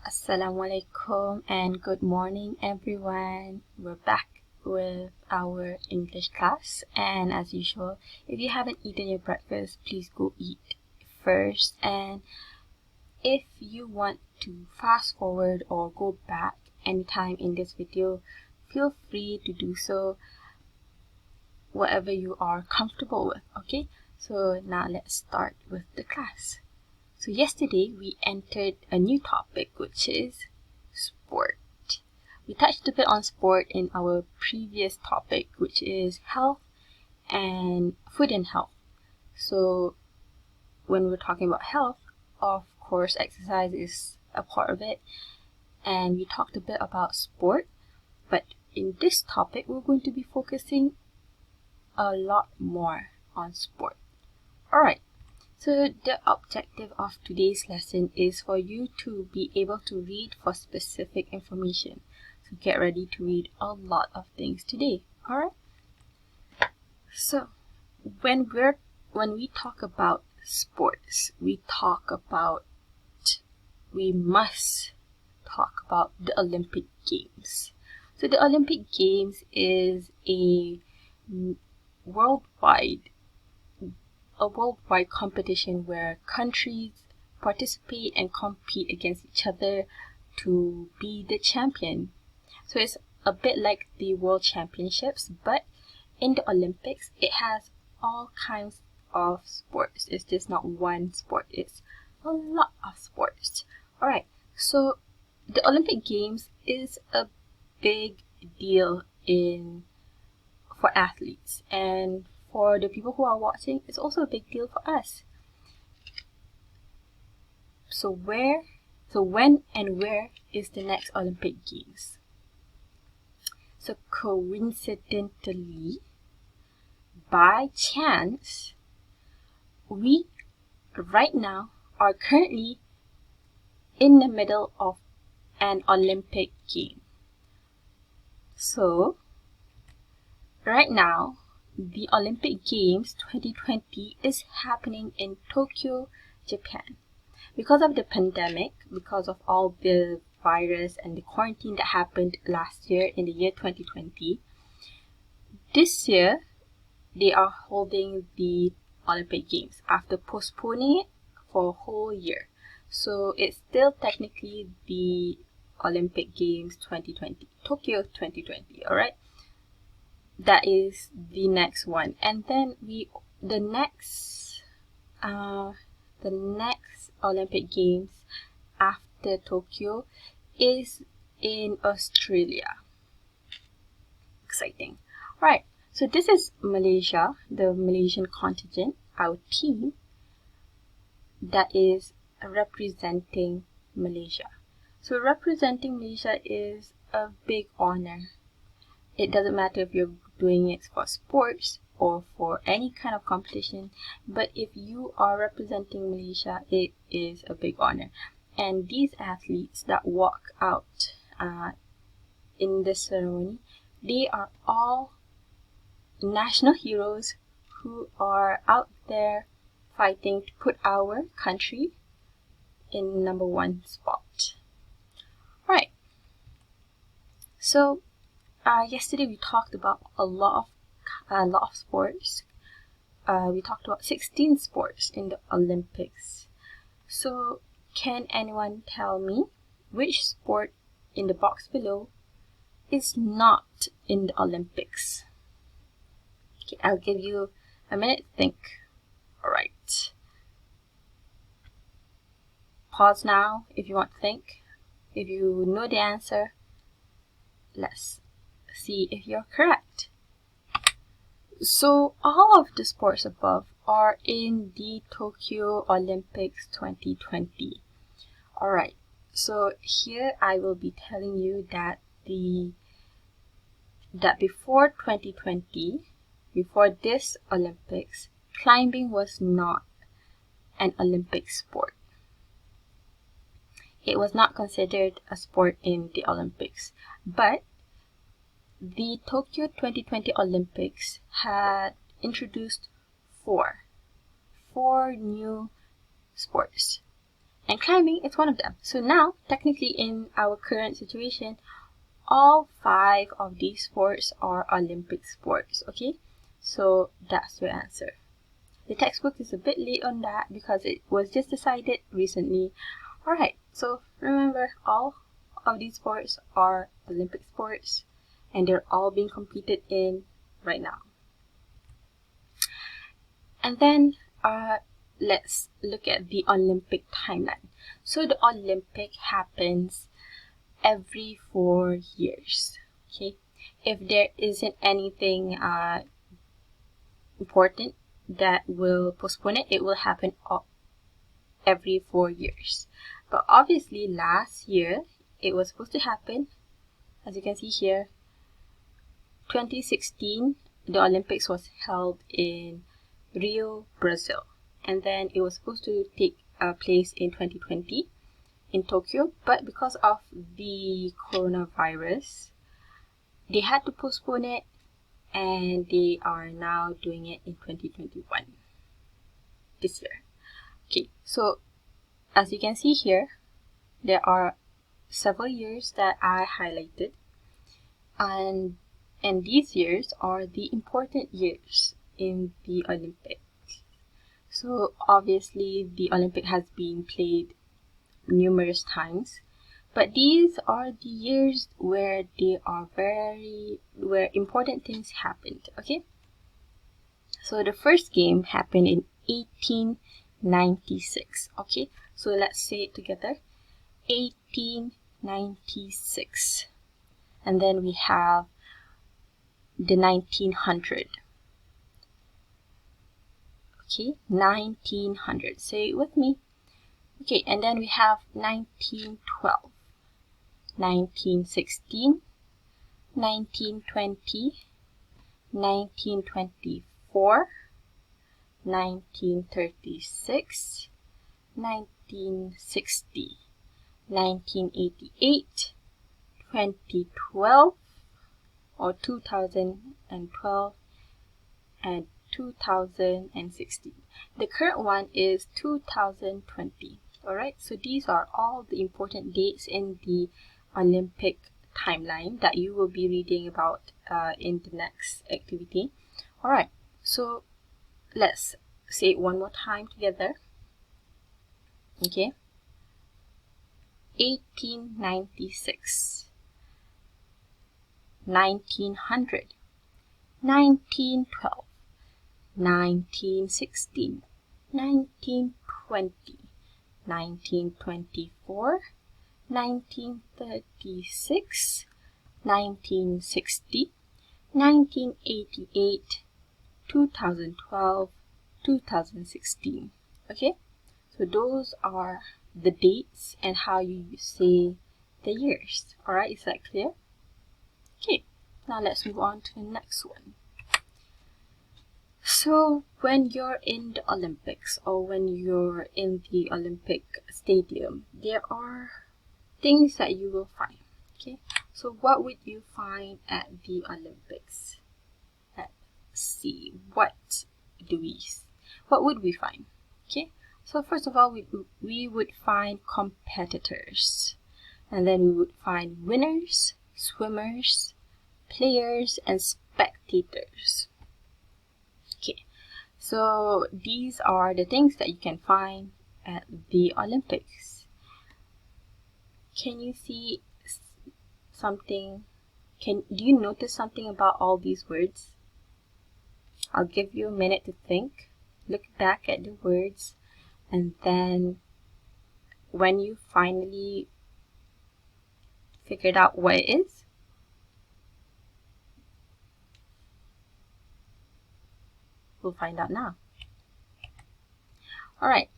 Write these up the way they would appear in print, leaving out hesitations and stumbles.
Assalamualaikum and good morning everyone. We're back with our English class, and as usual, if you haven't eaten your breakfast, please go eat first. And if you want to fast forward or go back anytime in this video, feel free to do so, whatever you are comfortable with. Okay, so now let's start with the class. So yesterday we entered a new topic, which is sport. We touched a bit on sport in our previous topic, which is health and food and health. So when we're talking about health, of course exercise is a part of it, and we talked a bit about sport, but in this topic we're going to be focusing a lot more on sport. Alright. So the objective of today's lesson is for you to be able to read for specific information. So get ready to read a lot of things today. Alright? So when we talk about sports, we must talk about the Olympic Games. So the Olympic Games is a worldwide competition where countries participate and compete against each other to be the champion. So it's a bit like the World Championships, but in the Olympics, it has all kinds of sports. It's just not one sport, it's a lot of sports. Alright, so the Olympic Games is a big deal for athletes, and for the people who are watching, it's also a big deal for us. So when and where is the next Olympic Games? So coincidentally, by chance, we right now are currently in the middle of an Olympic game. So right now, the Olympic Games 2020 is happening in Tokyo, Japan. Because of the pandemic, because of all the virus and the quarantine that happened last year in the year 2020, this year they are holding the Olympic Games after postponing it for a whole year. So it's still technically the Olympic Games 2020, Tokyo 2020, alright? That is the next one, and then the next Olympic Games after Tokyo is in Australia. Exciting. Right, so this is Malaysia, the Malaysian contingent, our team that is representing Malaysia. So representing Malaysia is a big honor. It doesn't matter if you're doing it for sports or for any kind of competition, but if you are representing Malaysia, it is a big honor. And these athletes that walk out in this ceremony, they are all national heroes who are out there fighting to put our country in number one spot. Right. So yesterday we talked about a lot of sports. We talked about 16 sports in the Olympics. So can anyone tell me which sport in the box below is not in the Olympics? Okay, I'll give you a minute to think. Alright. Pause now if you want to think. If you know the answer, let's see if you're correct. So all of the sports above are in the Tokyo Olympics 2020. Alright, so here I will be telling you that before 2020, before this Olympics, climbing was not an Olympic sport. It was not considered a sport in the Olympics, but the Tokyo 2020 Olympics had introduced four new sports, And climbing is one of them. So now, technically in our current situation, all 5 of these sports are Olympic sports, okay? So that's your answer. The textbook is a bit late on that because it was just decided recently. Alright, so remember, all of these sports are Olympic sports and they're all being competed in right now. And then let's look at the Olympic timeline. So the Olympic happens every 4 years, okay? If there isn't anything important that will postpone it, it will happen every 4 years. But obviously last year it was supposed to happen, as you can see here, 2016 the Olympics was held in Rio, Brazil, and then it was supposed to take place in 2020 in Tokyo, but because of the coronavirus they had to postpone it, and they are now doing it in 2021 this year. Okay, so as you can see here, there are several years that I highlighted, and these years are the important years in the Olympics. So obviously the Olympic has been played numerous times, but these are the years where where important things happened, okay? So the first game happened in 1896, okay? So let's say it together, 1896. And then we have the 1900. Okay, 1900. Say it with me. Okay, and then we have 1912, 1916, 1920, 1924, 1936, 1960, 1988, 2012 or 2012, and 2016. The current one is 2020. Alright, so these are all the important dates in the Olympic timeline that you will be reading about in the next activity. Alright, so let's say it one more time together. Okay, 1896, 1900, 1912, 1916, 1920, 1924, 1936, 1960, 1988, 2012, 2016. Okay, so those are the dates and how you say the years. Alright, is that clear? Okay, now let's move on to the next one. So when you're in the Olympics or when you're in the Olympic stadium, there are things that you will find. Okay, so what would you find at the Olympics? Let's see, what would we find? Okay, so first of all, we would find competitors, and then we would find winners, swimmers, players, and spectators. Okay, so these are the things that you can find at the Olympics. Can you see something? Do you notice something about all these words? I'll give you a minute to think. Look back at the words, and then when you finally figured out what it is, we'll find out now. Alright,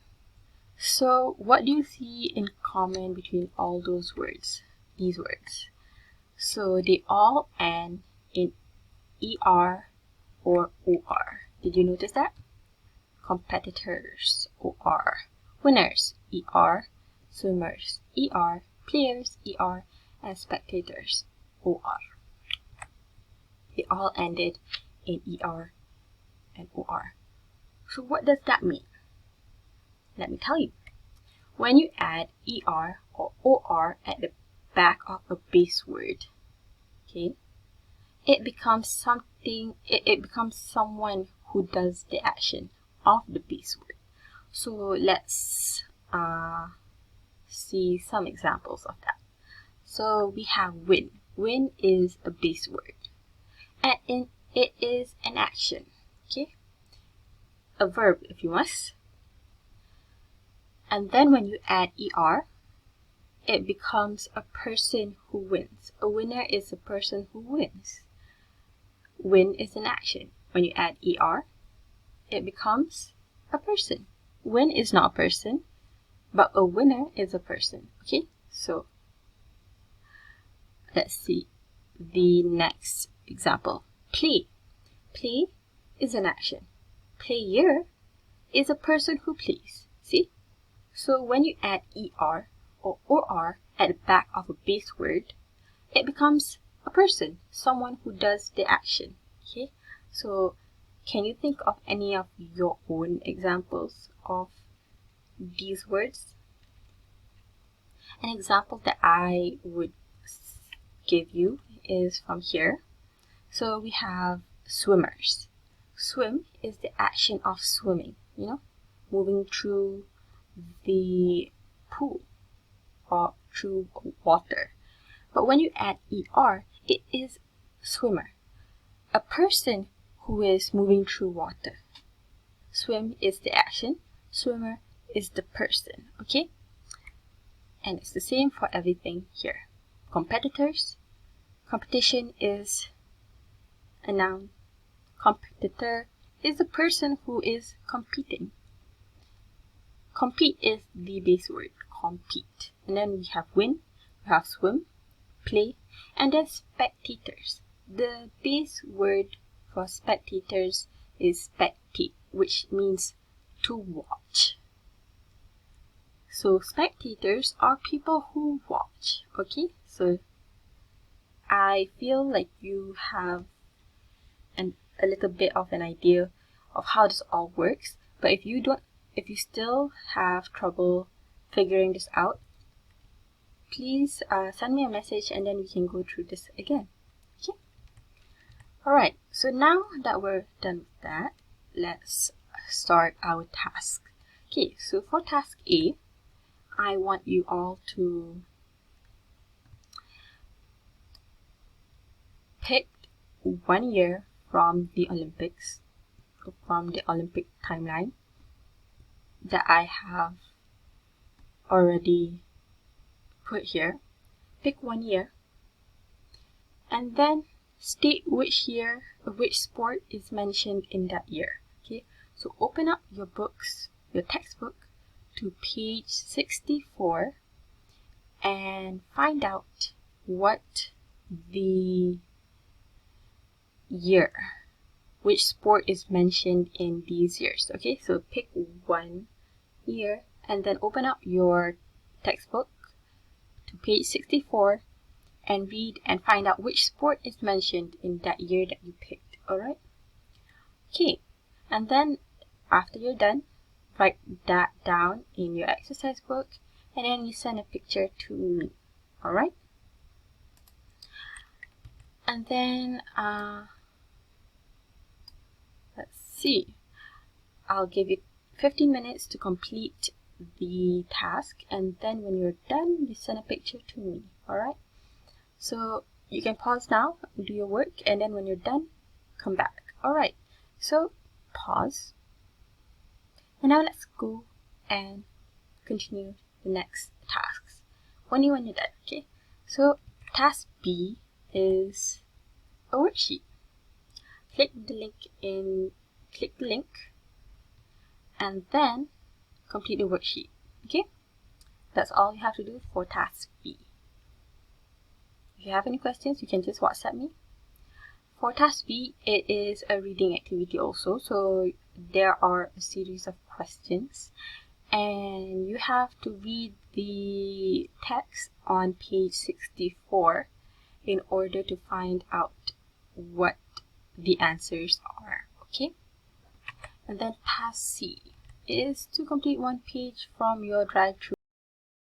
so what do you see in common between all those words, these words? So they all end in ER or OR. Did you notice that? Competitors, OR. Winners, ER. Swimmers, ER. Players, ER. And spectators, OR. They all ended in ER and OR. So what does that mean? Let me tell you. when you add ER or OR at the back of a base word, okay, it becomes something, it becomes someone who does the action of the base word. So let's see some examples of that. So we have win. Win is a base word, and it is an action, okay, a verb if you must. And then when you add ER, it becomes a person who wins. A winner is a person who wins. Win is an action. When you add ER, it becomes a person. Win is not a person, but a winner is a person. Okay, so let's see the next example. Play. Play is an action. Player is a person who plays. See? So when you add ER or OR at the back of a base word, it becomes a person, someone who does the action. Okay, so can you think of any of your own examples of these words? An example that I would give you is from here. So we have swimmers. Swim is the action of swimming, you know, moving through the pool or through water. But when you add ER, it is swimmer, a person who is moving through water. Swim is the action, swimmer is the person, okay? And it's the same for everything here. Competitors. Competition is a noun. Competitor is the person who is competing. Compete is the base word, compete. And then we have win, we have swim, play, and then spectators. The base word for spectators is spectate, which means to watch. So spectators are people who watch, okay? So I feel like you have a little bit of an idea of how this all works, but if you still have trouble figuring this out, please send me a message and then we can go through this again. Okay? Alright, so now that we're done with that, let's start our task. Okay, so for task A, I want you all to pick 1 year from the Olympics, from the Olympic timeline that I have already put here. Pick 1 year and then state which year, which sport is mentioned in that year. Okay, so open up your books, your textbook, to page 64 and find out what the year, which sport is mentioned in these years. Okay, so pick 1 year and then open up your textbook to page 64 and read and find out which sport is mentioned in that year that you picked. Alright? Okay, and then after you're done, write that down in your exercise book and then you send a picture to me. Alright? And then let's see, I'll give you 15 minutes to complete the task, and then when you're done, you send a picture to me. Alright? So you can pause now, do your work, and then when you're done, come back. Alright, so pause. And now let's go and continue the next tasks. When you're done, okay? So task B is a worksheet. Click the link and then complete the worksheet. Okay? That's all you have to do for task B. If you have any questions, you can just WhatsApp me. For task B, it is a reading activity also. So there are a series of questions and you have to read the text on page 64 in order to find out what the answers are. Okay? And then task C is to complete 1 page from your drive-through